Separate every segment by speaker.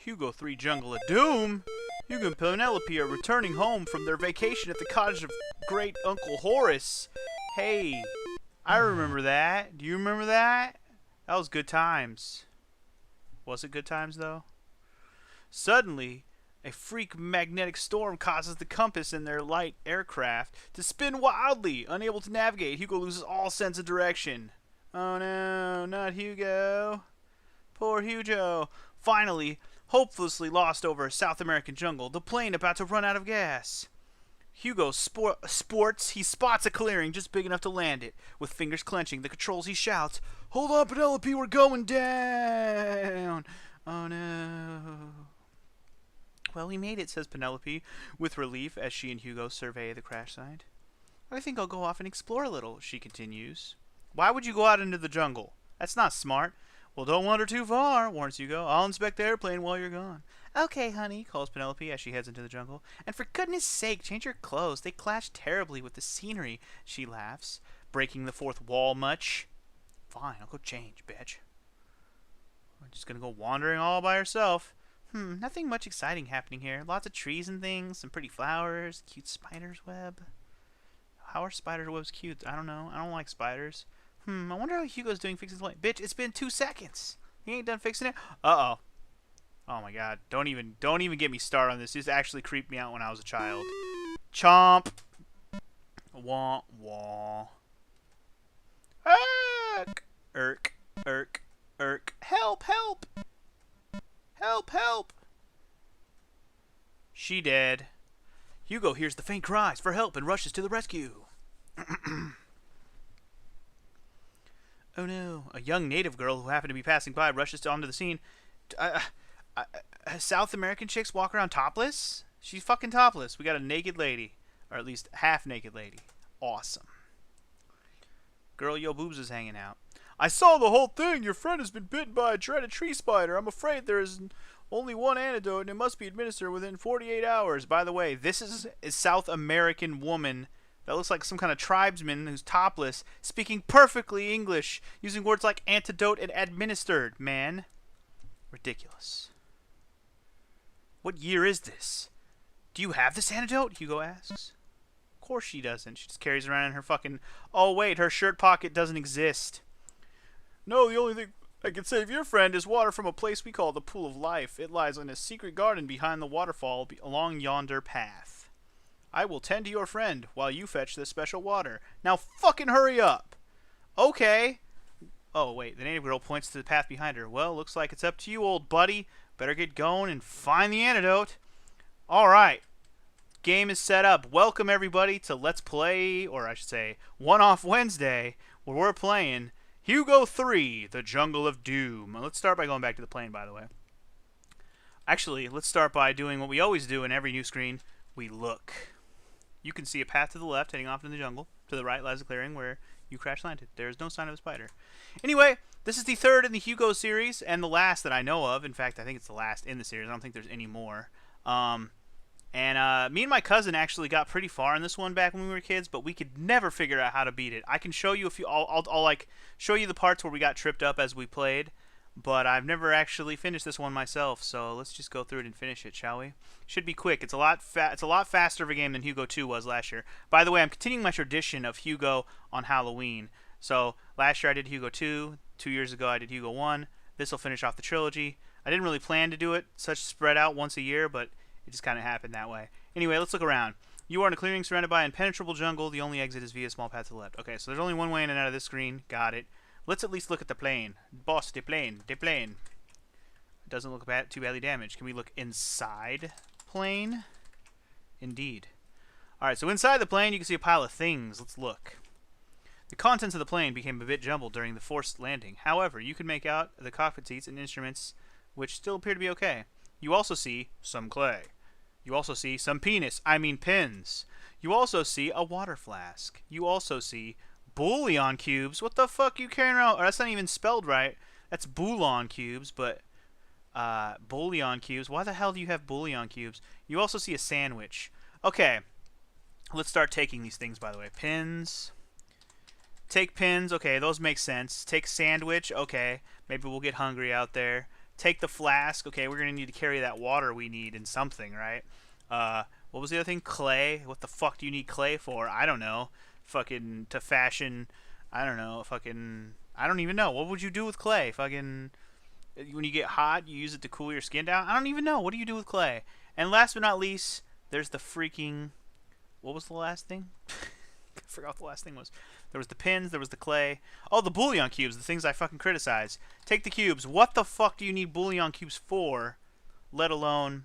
Speaker 1: Hugo 3 Jungle of Doom? Hugo and Penelope are returning home from their vacation at the cottage of great Uncle Horace. Hey, I remember that. Do you remember that? That was good times. Was it good times, though? Suddenly, a freak magnetic storm causes the compass in their light aircraft to spin wildly. Unable to navigate, Hugo loses all sense of direction. Oh no, not Hugo. Poor Hugo. Finally, hopelessly lost over a South American jungle, the plane about to run out of gas. Hugo he spots a clearing just big enough to land it. With fingers clenching the controls, he shouts, "Hold on, Penelope, we're going down!" Oh no. Well, we made it, says Penelope, with relief as she and Hugo survey the crash site. I think I'll go off and explore a little, she continues. Why would you go out into the jungle? That's not smart. Well, don't wander too far, warns Hugo. I'll inspect the airplane while you're gone. Okay, honey, calls Penelope as she heads into the jungle. And for goodness sake, change your clothes. They clash terribly with the scenery, she laughs, breaking the fourth wall much. Fine, I'll go change, bitch. We're just gonna go wandering all by herself. Nothing much exciting happening here. Lots of trees and things, some pretty flowers, cute spider's web. How are spider webs cute? I don't know. I don't like spiders. I wonder how Hugo's doing fixing the plane. Bitch, it's been 2 seconds. He ain't done fixing it. Uh-oh. Oh my god. Don't even get me started on this. This actually creeped me out when I was a child. Chomp. Wah wah. Irk. Help, help. Help, help. She dead. Hugo hears the faint cries for help and rushes to the rescue. Oh no, a young native girl who happened to be passing by rushes onto the scene. South American chicks walk around topless? She's fucking topless. We got a naked lady. Or at least half-naked lady. Awesome. Girl, your boobs is hanging out. I saw the whole thing. Your friend has been bitten by a dreaded tree spider. I'm afraid there is only one antidote and it must be administered within 48 hours. By the way, this is a South American woman that looks like some kind of tribesman who's topless, speaking perfectly English, using words like antidote and administered, man. Ridiculous. What year is this? Do you have this antidote? Hugo asks. Of course she doesn't. She just carries around in her fucking... Oh, wait, her shirt pocket doesn't exist. No, the only thing that can save your friend is water from a place we call the Pool of Life. It lies in a secret garden behind the waterfall along yonder path. I will tend to your friend while you fetch this special water. Now fucking hurry up. Okay. Oh, wait. The native girl points to the path behind her. Well, looks like it's up to you, old buddy. Better get going and find the antidote. All right. Game is set up. Welcome, everybody, to Let's Play, or I should say, One-Off Wednesday, where we're playing Hugo 3, The Jungle of Doom. Let's start by going back to the plane, by the way. Actually, let's start by doing what we always do in every new screen. We look. You can see a path to the left heading off into the jungle. To the right lies a clearing where you crash landed. There's no sign of a spider. Anyway, this is the third in the Hugo series and the last that I know of. In fact, I think it's the last in the series. I don't think there's any more. Me and my cousin actually got pretty far in this one back when we were kids, but we could never figure out how to beat it. I can show you a few. I'll like show you the parts where we got tripped up as we played, but I've never actually finished this one myself. So let's just go through it and finish it, shall we? Should be quick. It's a lot faster of a game than Hugo 2 was last year. By the way, I'm continuing my tradition of Hugo on Halloween. So last year I did Hugo 2. 2 years ago I did Hugo 1. This will finish off the trilogy. I didn't really plan to do it such spread out once a year, but it just kind of happened that way. Anyway, let's look around. You are in a clearing surrounded by impenetrable jungle. The only exit is via a small path to the left. Okay, so there's only one way in and out of this screen. Got it. Let's at least look at the plane. Boss, the plane. The plane. It doesn't look too badly damaged. Can we look inside plane? Indeed. Alright, so inside the plane you can see a pile of things. Let's look. The contents of the plane became a bit jumbled during the forced landing. However, you can make out the cockpit seats and instruments, which still appear to be okay. You also see some clay. You also see some pins. You also see a water flask. You also see bouillon cubes. What the fuck are you carrying around? Oh, that's not even spelled right. That's bouillon cubes, but bouillon cubes. Why the hell do you have bouillon cubes? You also see a sandwich. Okay. Let's start taking these things, by the way. Pins. Take pins. Okay, those make sense. Take sandwich. Okay. Maybe we'll get hungry out there. Take the flask. Okay, we're gonna need to carry that water we need in something, right? What was the other thing? Clay. What the fuck do you need clay for? I don't know. Fucking to fashion. I don't know. Fucking. I don't even know. What would you do with clay? Fucking. When you get hot, you use it to cool your skin down. I don't even know. What do you do with clay? And last but not least, there's the freaking. What was the last thing? I forgot what the last thing was. There was the pins, there was the clay. Oh, the bouillon cubes, the things I fucking criticize. Take the cubes. What the fuck do you need bouillon cubes for? Let alone,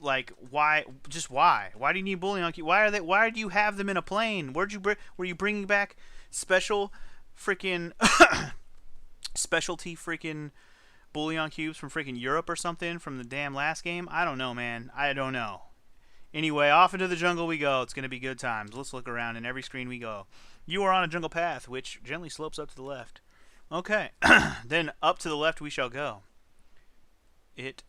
Speaker 1: like, why? Just why? Why do you need bouillon cubes? Why are they? Why do you have them in a plane? Were you bringing back special, freaking, specialty freaking bouillon cubes from freaking Europe or something from the damn last game? I don't know, man. I don't know. Anyway, off into the jungle we go. It's going to be good times. Let's look around in every screen we go. You are on a jungle path, which gently slopes up to the left. Okay. Then up to the left we shall go. It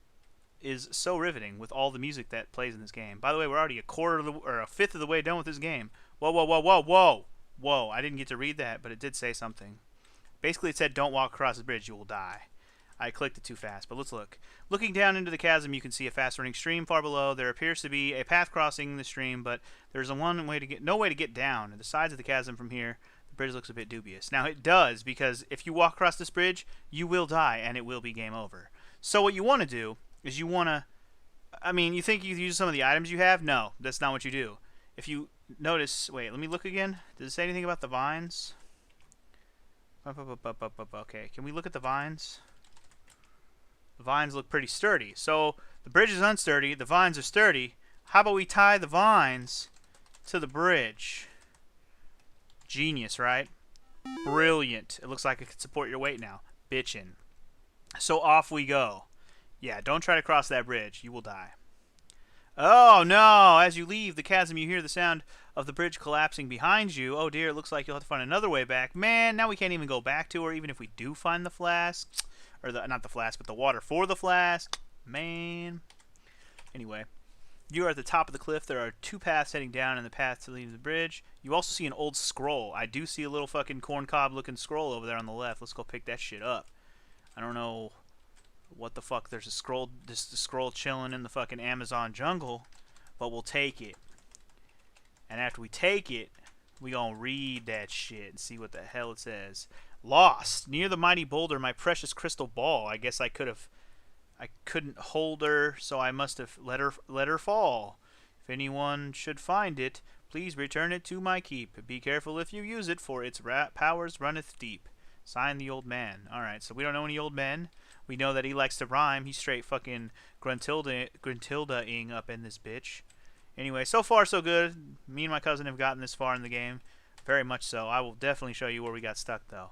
Speaker 1: is so riveting with all the music that plays in this game. By the way, we're already a fifth of the way done with this game. Whoa, whoa, whoa, whoa, whoa. Whoa, I didn't get to read that, but it did say something. Basically, it said, don't walk across the bridge, you will die. I clicked it too fast, but let's look. Looking down into the chasm, you can see a fast-running stream far below. There appears to be a path crossing the stream, but there's no way to get down. The sides of the chasm from here, the bridge looks a bit dubious. Now, it does, because if you walk across this bridge, you will die, and it will be game over. So what you want to do is you want to... I mean, you think you use some of the items you have? No, that's not what you do. If you notice... Wait, let me look again. Does it say anything about the vines? Okay, can we look at the vines? The vines look pretty sturdy. So the bridge is unsturdy. The vines are sturdy. How about we tie the vines to the bridge? Genius, right? Brilliant. It looks like it could support your weight now. Bitchin'. So off we go. Yeah, don't try to cross that bridge. You will die. Oh, no. As you leave the chasm, you hear the sound of the bridge collapsing behind you. Oh, dear. It looks like you'll have to find another way back. Man, now we can't even go back to her, even if we do find the flask. Or not the flask, but the water for the flask. Man. Anyway, you are at the top of the cliff. There are two paths heading down and the path to leave the bridge. You also see an old scroll. I do see a little fucking corncob looking scroll over there on the left. Let's go pick that shit up. I don't know what the fuck. There's a scroll, just a scroll chilling in the fucking Amazon jungle, but we'll take it. And after we take it, we gonna read that shit and see what the hell it says. Lost near the mighty boulder, my precious crystal ball. I guess I couldn't hold her, so I must have let her fall. If anyone should find it, please return it to my keep. Be careful if you use it, for its powers runneth deep. Signed, the old man. All right, so we don't know any old men. We know that he likes to rhyme. He's straight fucking Gruntilda-ing up in this bitch. Anyway, so far so good. Me and my cousin have gotten this far in the game. Very much so. I will definitely show you where we got stuck, though.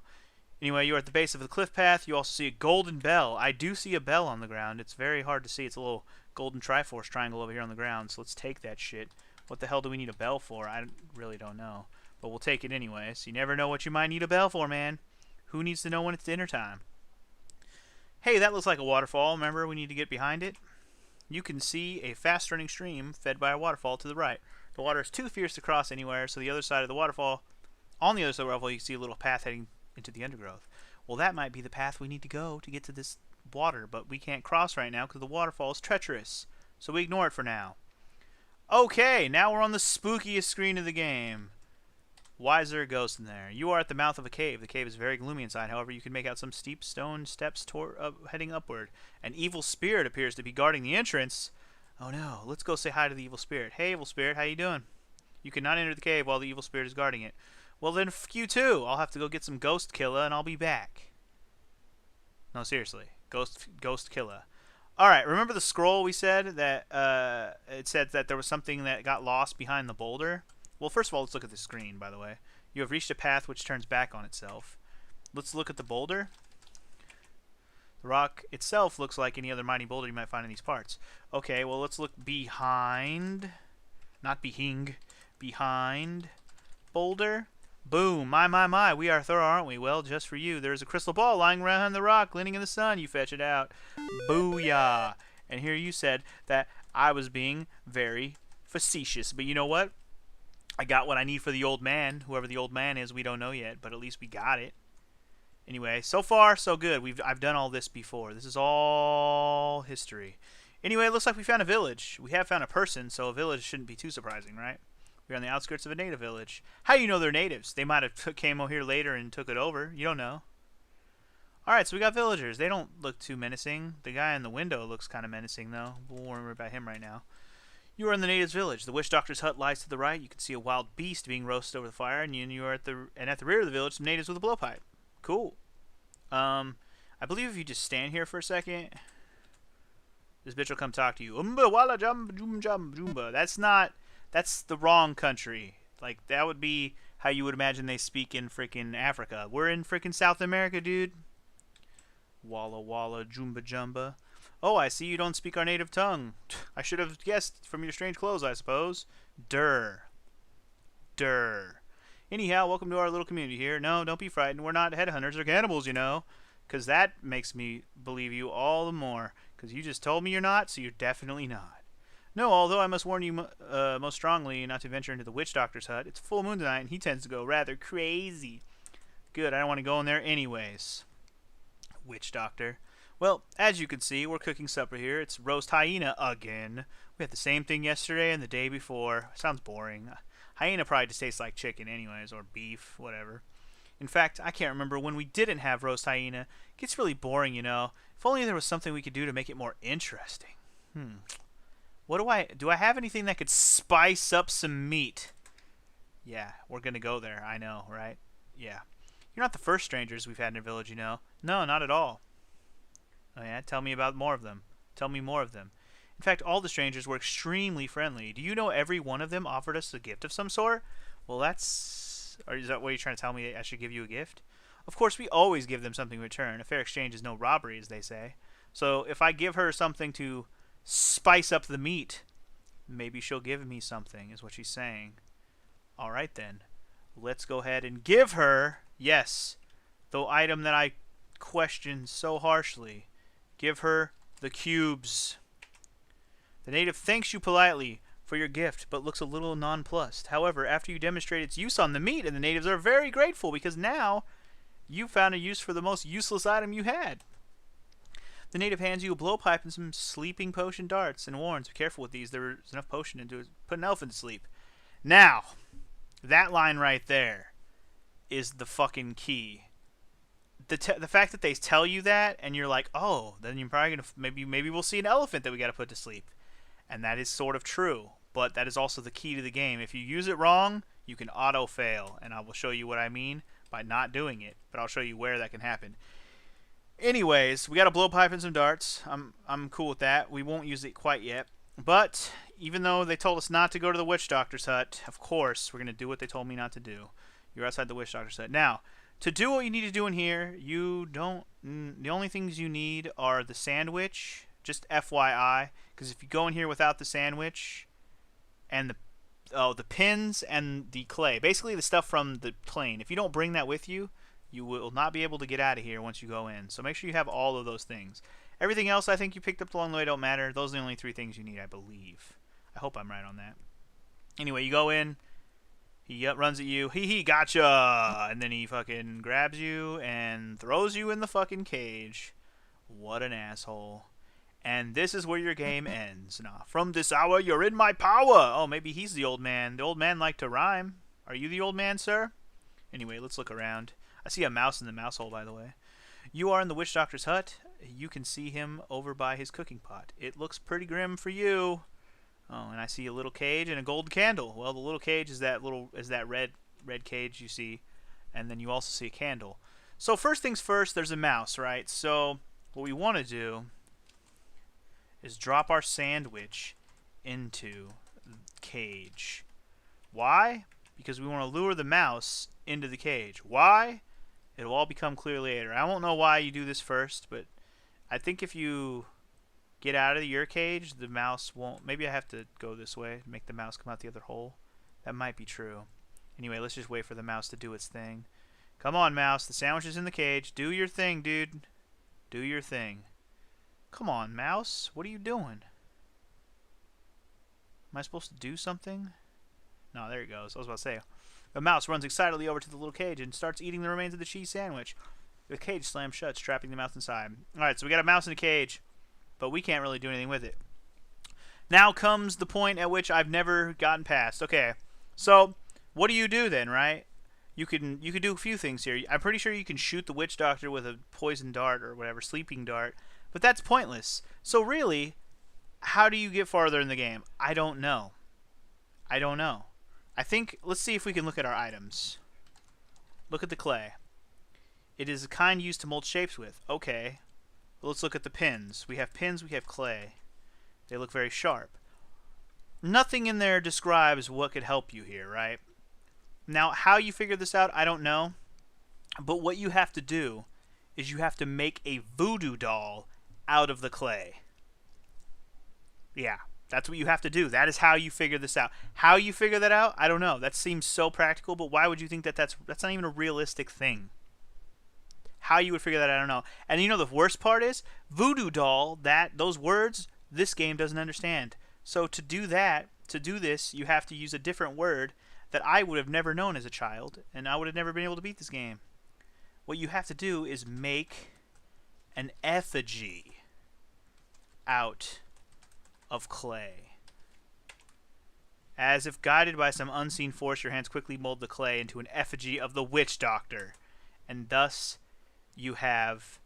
Speaker 1: Anyway, you're at the base of the cliff path. You also see a golden bell. I do see a bell on the ground. It's very hard to see. It's a little golden Triforce triangle over here on the ground, so let's take that shit. What the hell do we need a bell for? I really don't know. But we'll take it anyways. You never know what you might need a bell for, man. Who needs to know when it's dinner time? Hey, that looks like a waterfall. Remember, we need to get behind it. You can see a fast-running stream fed by a waterfall to the right. The water is too fierce to cross anywhere, so the other side of the waterfall, on the other side of the waterfall, you can see a little path heading into the undergrowth. Well, that might be the path we need to go to get to this water, but we can't cross right now because the waterfall is treacherous. So we ignore it for now. Okay, now we're on the spookiest screen of the game. Why is there a ghost in there? You are at the mouth of a cave. The cave is very gloomy inside. However, you can make out some steep stone steps heading upward. An evil spirit appears to be guarding the entrance. Oh no, let's go say hi to the evil spirit. Hey, evil spirit, how you doing? You cannot enter the cave while the evil spirit is guarding it. Well then, f you too. I'll have to go get some ghost killer and I'll be back. No, seriously. Ghost killer. Alright, remember the scroll we said that it said that there was something that got lost behind the boulder? Well, first of all, let's look at the screen, by the way. You have reached a path which turns back on itself. Let's look at the boulder. The rock itself looks like any other mighty boulder you might find in these parts. Okay, well, let's look behind. Not behing. Behind boulder. Boom. My. We are thorough, aren't we? Well, just for you. There is a crystal ball lying around the rock, glinting in the sun. You fetch it out. Booyah. And here you said that I was being very facetious. But you know what? I got what I need for the old man. Whoever the old man is, we don't know yet. But at least we got it. Anyway, so far so good. I've done all this before. This is all history. Anyway, it looks like we found a village. We have found a person, so a village shouldn't be too surprising, right? We're on the outskirts of a native village. How do you know they're natives? They might have came over here later and took it over. You don't know. Alright, so we got villagers. They don't look too menacing. The guy in the window looks kind of menacing, though. We'll worry about him right now. You are in the natives' village. The witch doctor's hut lies to the right. You can see a wild beast being roasted over the fire, and you are at the rear of the village, some natives with a blowpipe. Cool. I believe if you just stand here for a second, this bitch will come talk to you. Umba walla jum jum jum jumba. That's the wrong country. Like, that would be how you would imagine they speak in freaking Africa. We're in freaking South America, dude. Walla walla jumba jumba. Oh, I see you don't speak our native tongue. I should have guessed from your strange clothes, I suppose. Durr. Anyhow, welcome to our little community here. No, don't be frightened. We're not headhunters or cannibals, you know. Because that makes me believe you all the more. Because you just told me you're not, so you're definitely not. No, although I must warn you most strongly not to venture into the witch doctor's hut. It's full moon tonight, and he tends to go rather crazy. Good, I don't want to go in there anyways. Witch doctor. Well, as you can see, we're cooking supper here. It's roast hyena again. We had the same thing yesterday and the day before. Sounds boring. Hyena probably just tastes like chicken anyways, or beef, whatever. In fact, I can't remember when we didn't have roast hyena. It gets really boring, you know. If only there was something we could do to make it more interesting. What do I have anything that could spice up some meat? Yeah, we're gonna go there. I know, right? Yeah. You're not the first strangers we've had in our village, you know. No, not at all. Oh yeah? Tell me about more of them. Tell me more of them. In fact, all the strangers were extremely friendly. Do you know every one of them offered us a gift of some sort? Well, is that what you're trying to tell me? I should give you a gift? Of course, we always give them something in return. A fair exchange is no robbery, as they say. So if I give her something to spice up the meat, maybe she'll give me something, is what she's saying. All right, then. Let's go ahead and give her, yes, the item that I questioned so harshly. Give her the cubes. The native thanks you politely for your gift, but looks a little nonplussed. However, after you demonstrate its use on the meat, and the natives are very grateful because now you found a use for the most useless item you had. The native hands you a blowpipe and some sleeping potion darts and warns, be careful with these. There's enough potion into it. Put an elephant to sleep. Now, that line right there is the fucking key. The fact that they tell you that and you're like, oh, then you're probably gonna maybe we'll see an elephant that we got to put to sleep, and that is sort of true. But that is also the key to the game. If you use it wrong, you can auto fail, and I will show you what I mean by not doing it. But I'll show you where that can happen. Anyways, we got a blowpipe and some darts. I'm cool with that. We won't use it quite yet. But even though they told us not to go to the witch doctor's hut, of course we're gonna do what they told me not to do. You're outside the witch doctor's hut now. To do what you need to do in here, the only things you need are the sandwich, just FYI, because if you go in here without the sandwich and the pins and the clay, basically the stuff from the plane, if you don't bring that with you, you will not be able to get out of here once you go in. So make sure you have all of those things. Everything else I think you picked up along the way don't matter. Those are the only 3 things you need, I believe. I hope I'm right on that. Anyway, you go in. He runs at you. He gotcha! And then he fucking grabs you and throws you in the fucking cage. What an asshole. And this is where your game ends. Nah, from this hour, you're in my power! Oh, maybe he's the old man. The old man liked to rhyme. Are you the old man, sir? Anyway, let's look around. I see a mouse in the mouse hole, by the way. You are in the witch doctor's hut. You can see him over by his cooking pot. It looks pretty grim for you. Oh, and I see a little cage and a golden candle. Well, the little cage is that red cage you see, and then you also see a candle. So first things first, there's a mouse, right? So what we want to do is drop our sandwich into the cage. Why? Because we want to lure the mouse into the cage. Why? It'll all become clear later. I won't know why you do this first, but I think if you get out of your cage, the mouse won't. Maybe I have to go this way to make the mouse come out the other hole. That might be true. Anyway, let's just wait for the mouse to do its thing. Come on, mouse. The sandwich is in the cage. Do your thing, dude. Do your thing. Come on, mouse. What are you doing? Am I supposed to do something? No, there he goes. I was about to say. The mouse runs excitedly over to the little cage and starts eating the remains of the cheese sandwich. The cage slams shut, trapping the mouse inside. Alright, so we got a mouse in a cage, but we can't really do anything with it. Now comes the point at which I've never gotten past. Okay, so what do you do then, right? You can do a few things here. I'm pretty sure you can shoot the witch doctor with a poison dart or whatever, sleeping dart, but that's pointless. So really, how do you get farther in the game? I don't know. I don't know. I think, let's see if we can look at our items. Look at the clay. It is a kind used to mold shapes with. Okay. Let's look at the pins. We have pins, we have clay. They look very sharp. Nothing in there describes what could help you here, right? Now, how you figure this out, I don't know. But what you have to do is you have to make a voodoo doll out of the clay. Yeah, that's what you have to do. That is how you figure this out. How you figure that out, I don't know. That seems so practical, but why would you think that that's not even a realistic thing? How you would figure that out, I don't know. And you know the worst part is, voodoo doll, those words, this game doesn't understand. So to do that, to do this, you have to use a different word that I would have never known as a child, and I would have never been able to beat this game. What you have to do is make an effigy out of clay. As if guided by some unseen force, your hands quickly mold the clay into an effigy of the witch doctor. And thus, you have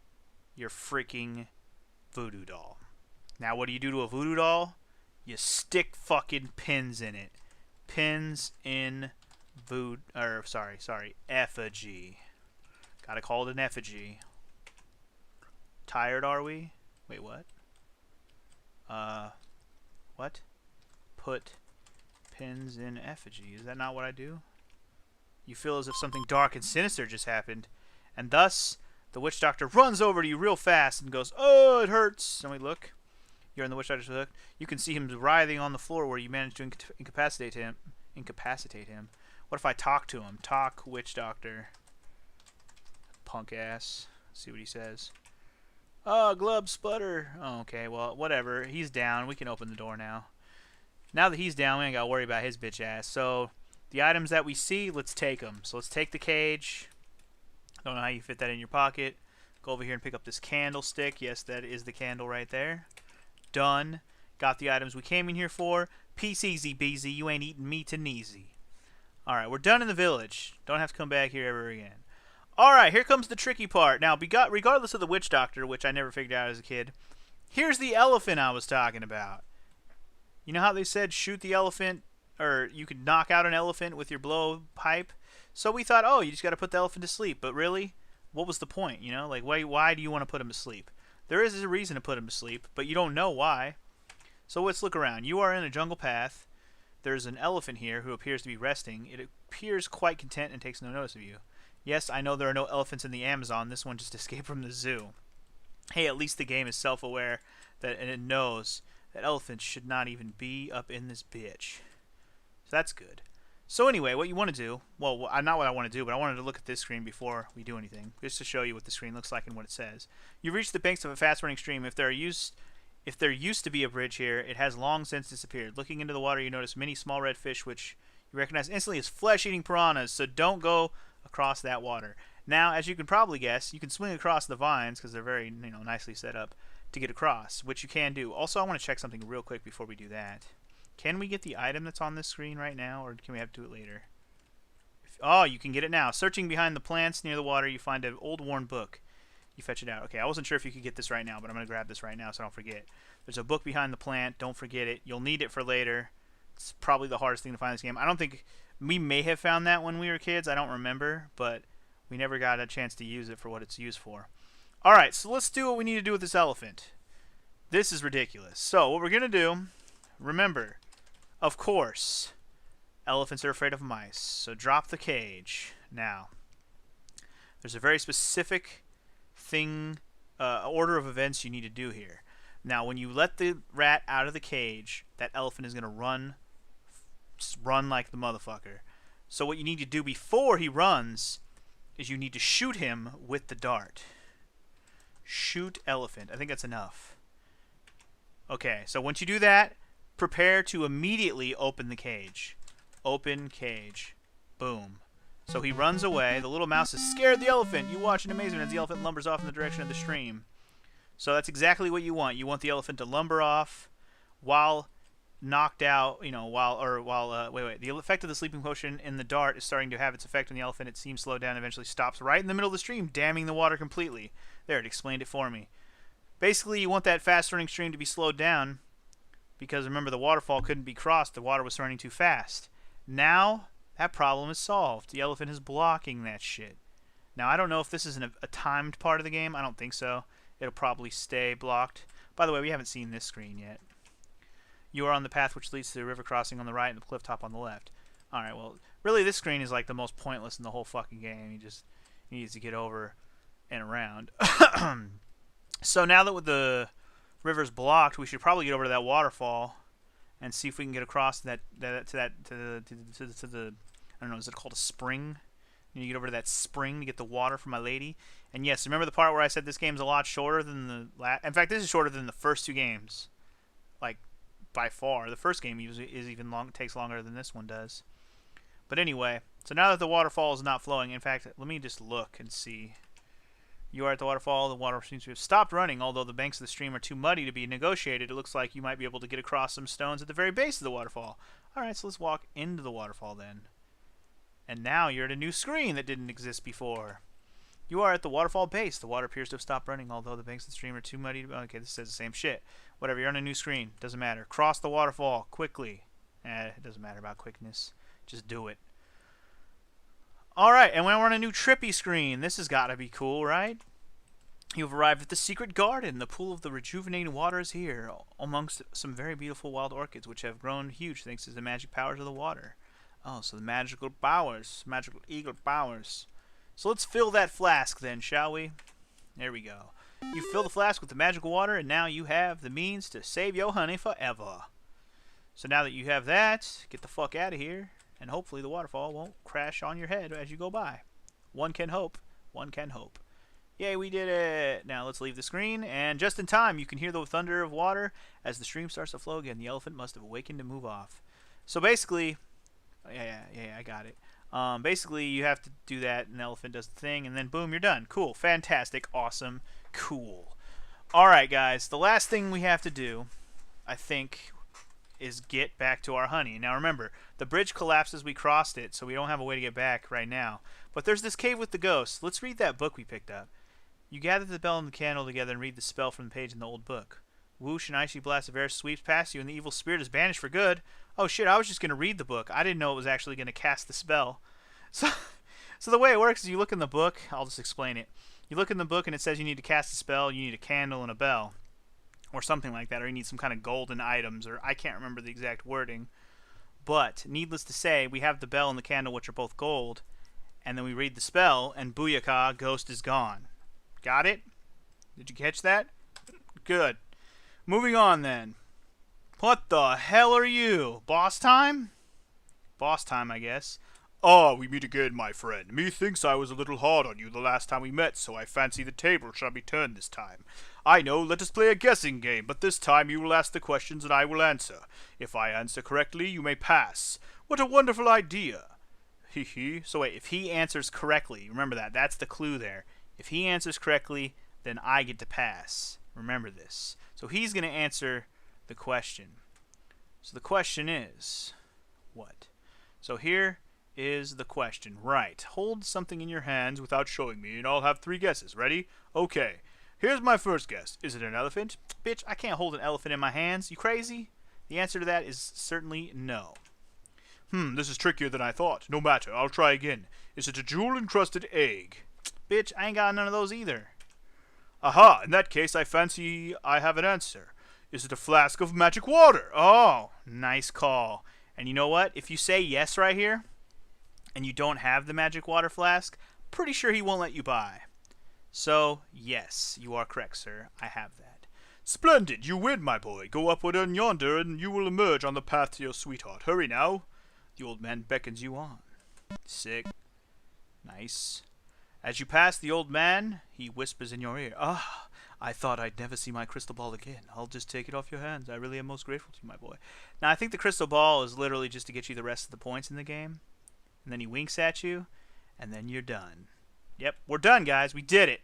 Speaker 1: your freaking voodoo doll. Now, what do you do to a voodoo doll? You stick fucking pins in it. Pins in effigy. Gotta call it an effigy. Tired, are we? Wait, what? What? Put pins in effigy. Is that not what I do? You feel as if something dark and sinister just happened, and thus the witch doctor runs over to you real fast and goes, "Oh, it hurts." And we look. You're in the witch doctor's hook. You can see him writhing on the floor where you managed to incapacitate him. What if I talk to him? Talk, witch doctor. Punk ass. Let's see what he says. Oh, glub sputter. Oh, okay, well, whatever. He's down. We can open the door now. Now that he's down, we ain't got to worry about his bitch ass. So, the items that we see, let's take them. So, let's take the cage. Don't know how you fit that in your pocket. Go over here and pick up this candlestick. Yes, that is the candle right there. Done. Got the items we came in here for. Peace easy, beezy. You ain't eating me to neezy. Alright, we're done in the village. Don't have to come back here ever again. Alright, here comes the tricky part. Now, regardless of the witch doctor, which I never figured out as a kid, here's the elephant I was talking about. You know how they said shoot the elephant, or you could knock out an elephant with your blowpipe? So we thought, oh, you just got to put the elephant to sleep. But really, what was the point, you know? Like, why do you want to put him to sleep? There is a reason to put him to sleep, but you don't know why. So let's look around. You are in a jungle path. There's an elephant here who appears to be resting. It appears quite content and takes no notice of you. Yes, I know there are no elephants in the Amazon. This one just escaped from the zoo. Hey, at least the game is self-aware and it knows that elephants should not even be up in this bitch. So that's good. So anyway, what you want to do, well, not what I want to do, but I wanted to look at this screen before we do anything, just to show you what the screen looks like and what it says. You've reached the banks of a fast-running stream. If there used to be a bridge here, it has long since disappeared. Looking into the water, you notice many small red fish, which you recognize instantly as flesh-eating piranhas, so don't go across that water. Now, as you can probably guess, you can swing across the vines, because they're very nicely set up, to get across, which you can do. Also, I want to check something real quick before we do that. Can we get the item that's on this screen right now, or can we have to do it later? Oh, you can get it now. Searching behind the plants near the water, you find an old worn book. You fetch it out. Okay, I wasn't sure if you could get this right now, but I'm going to grab this right now so I don't forget. There's a book behind the plant. Don't forget it. You'll need it for later. It's probably the hardest thing to find in this game. I don't think... We may have found that when we were kids. I don't remember, but we never got a chance to use it for what it's used for. Alright, so let's do what we need to do with this elephant. This is ridiculous. So, what we're going to do... Remember, of course, elephants are afraid of mice. So drop the cage. Now, there's a very specific order of events you need to do here. Now, when you let the rat out of the cage, that elephant is going to run like the motherfucker. So what you need to do before he runs is you need to shoot him with the dart. Shoot elephant. I think that's enough. Okay, so once you do that, prepare to immediately open the cage. Open cage. Boom. So he runs away. The little mouse has scared the elephant. You watch in amazement as the elephant lumbers off in the direction of the stream. So that's exactly what you want. You want the elephant to lumber off while knocked out, wait. The effect of the sleeping potion in the dart is starting to have its effect on the elephant. It seems slowed down and eventually stops right in the middle of the stream, damming the water completely. There, it explained it for me. Basically, you want that fast-running stream to be slowed down because, remember, the waterfall couldn't be crossed. The water was running too fast. Now, that problem is solved. The elephant is blocking that shit. Now, I don't know if this is a timed part of the game. I don't think so. It'll probably stay blocked. By the way, we haven't seen this screen yet. You are on the path which leads to the river crossing on the right and the cliff top on the left. Alright, well, really this screen is like the most pointless in the whole fucking game. He just needs to get over and around. So now that with the river's blocked, we should probably get over to that waterfall and see if we can get across to the I don't know, is it called a spring? You need to get over to that spring to get the water for my lady. And yes, remember the part where I said this game's a lot shorter than the last? In fact, this is shorter than the first two games. Like, by far. The first game takes longer than this one does. But anyway, so now that the waterfall is not flowing, in fact, let me just look and see. You are at the waterfall. The water seems to have stopped running, although the banks of the stream are too muddy to be negotiated. It looks like you might be able to get across some stones at the very base of the waterfall. Alright, so let's walk into the waterfall then. And now you're at a new screen that didn't exist before. You are at the waterfall base. The water appears to have stopped running, although the banks of the stream are too muddy to... Okay, this says the same shit. Whatever, you're on a new screen. Doesn't matter. Cross the waterfall quickly. It doesn't matter about quickness. Just do it. Alright, and we're on a new trippy screen. This has got to be cool, right? You've arrived at the secret garden. The pool of the rejuvenating water is here, amongst some very beautiful wild orchids, which have grown huge thanks to the magic powers of the water. Oh, so the magical powers. Magical eagle powers. So let's fill that flask then, shall we? There we go. You fill the flask with the magical water, and now you have the means to save your honey forever. So now that you have that, get the fuck out of here, and hopefully the waterfall won't crash on your head as you go by. One can hope. One can hope. Yay, we did it! Now let's leave the screen, and just in time, you can hear the thunder of water as the stream starts to flow again. The elephant must have awakened to move off. So basically... Yeah, I got it. Basically, you have to do that, and the elephant does the thing, and then boom, you're done. Cool. Fantastic. Awesome. Cool. Alright, guys. The last thing we have to do, I think, is get back to our honey. Now, remember, the bridge collapsed as we crossed it, so we don't have a way to get back right now. But there's this cave with the ghosts. Let's read that book we picked up. You gather the bell and the candle together and read the spell from the page in the old book. Whoosh, an icy blast of air sweeps past you, and the evil spirit is banished for good. Oh shit, I was just going to read the book. I didn't know it was actually going to cast the spell. So the way it works is you look in the book. I'll just explain it. You look in the book and it says you need to cast a spell, you need a candle and a bell. Or something like that, or you need some kind of golden items, or I can't remember the exact wording. But, needless to say, we have the bell and the candle, which are both gold, and then we read the spell, and booyakah, ghost is gone. Got it? Did you catch that? Good. Moving on then. What the hell are you? Boss time? Boss time, I guess.
Speaker 2: Ah, we meet again, my friend. Methinks I was a little hard on you the last time we met, so I fancy the table shall be turned this time. I know, let us play a guessing game, but this time you will ask the questions and I will answer. If I answer correctly, you may pass. What a wonderful idea. Hee hee.
Speaker 1: So wait, if he answers correctly, remember that, that's the clue there. If he answers correctly, then I get to pass. Remember this. So he's going to answer the question. So the question is, what? So here is the question. Right. Hold something in your hands without showing me, and I'll have 3 guesses. Ready? Okay. Here's my first guess. Is it an elephant? Bitch, I can't hold an elephant in my hands. You crazy? The answer to that is certainly no.
Speaker 2: This is trickier than I thought. No matter, I'll try again. Is it a jewel-encrusted egg?
Speaker 1: Bitch, I ain't got none of those either.
Speaker 2: Aha! In that case, I fancy I have an answer. Is it a flask of magic water?
Speaker 1: Oh, nice call. And you know what? If you say yes right here, and you don't have the magic water flask, pretty sure he won't let you buy. So, yes, you are correct, sir. I have that.
Speaker 2: Splendid! You win, my boy. Go upward and yonder, and you will emerge on the path to your sweetheart. Hurry now. The old man beckons you on.
Speaker 1: Sick. Nice. As you pass the old man, he whispers in your ear, "Ah, I thought I'd never see my crystal ball again. I'll just take it off your hands. I really am most grateful to you, my boy." Now, I think the crystal ball is literally just to get you the rest of the points in the game. And then he winks at you, and then you're done. Yep, we're done, guys. We did it.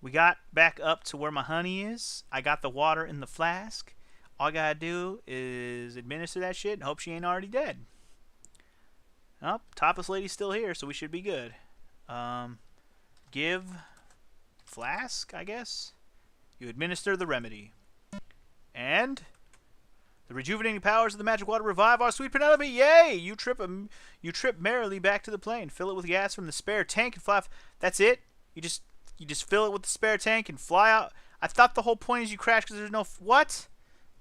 Speaker 1: We got back up to where my honey is. I got the water in the flask. All I gotta do is administer that shit and hope she ain't already dead. Oh, topless lady's still here, so we should be good. Give flask, I guess. You administer the remedy. And the rejuvenating powers of the magic water revive our sweet Penelope. Yay! You trip merrily back to the plane. Fill it with gas from the spare tank and fly. That's it? You just fill it with the spare tank and fly out. I thought the whole point is you crash because there's no what?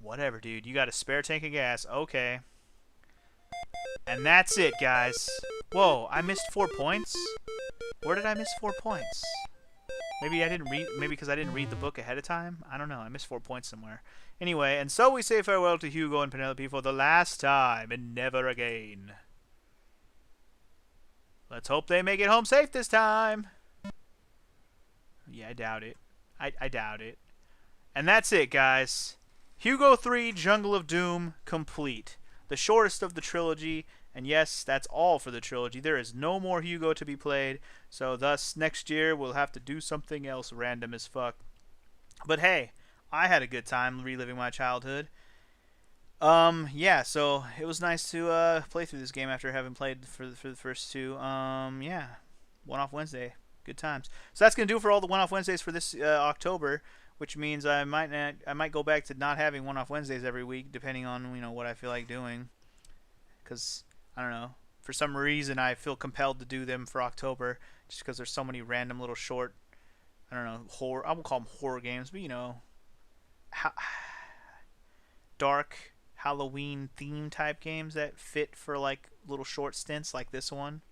Speaker 1: Whatever, dude. You got a spare tank of gas. Okay. And that's it, guys. Whoa, I missed 4 points? Where did I miss 4 points? Maybe I didn't read. Maybe because I didn't read the book ahead of time. I don't know. I missed 4 points somewhere. Anyway, and so we say farewell to Hugo and Penelope for the last time and never again. Let's hope they make it home safe this time. Yeah, I doubt it. I doubt it. And that's it, guys. Hugo 3 Jungle of Doom complete. The shortest of the trilogy. And yes, that's all for the trilogy. There is no more Hugo to be played. So thus, next year, we'll have to do something else random as fuck. But hey, I had a good time reliving my childhood. Yeah, so it was nice to play through this game after having played for the first two. Yeah, One-Off Wednesday. Good times. So that's going to do it for all the One-Off Wednesdays for this October, which means I might go back to not having One-Off Wednesdays every week, depending on, what I feel like doing. Because, I don't know, for some reason I feel compelled to do them for October, just because there's so many random little short, I don't know, horror, I won't call them horror games, but dark Halloween theme type games that fit for like little short stints like this one.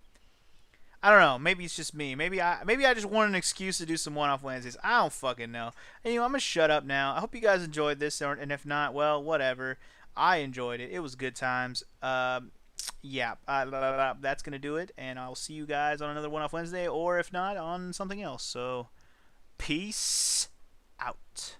Speaker 1: I don't know. Maybe it's just me. Maybe I just want an excuse to do some one-off Wednesdays. I don't fucking know. Anyway, I'm gonna shut up now. I hope you guys enjoyed this, and if not, well, whatever. I enjoyed it. It was good times. Yeah. That's gonna do it, and I'll see you guys on another one-off Wednesday, or if not, on something else. So, peace out.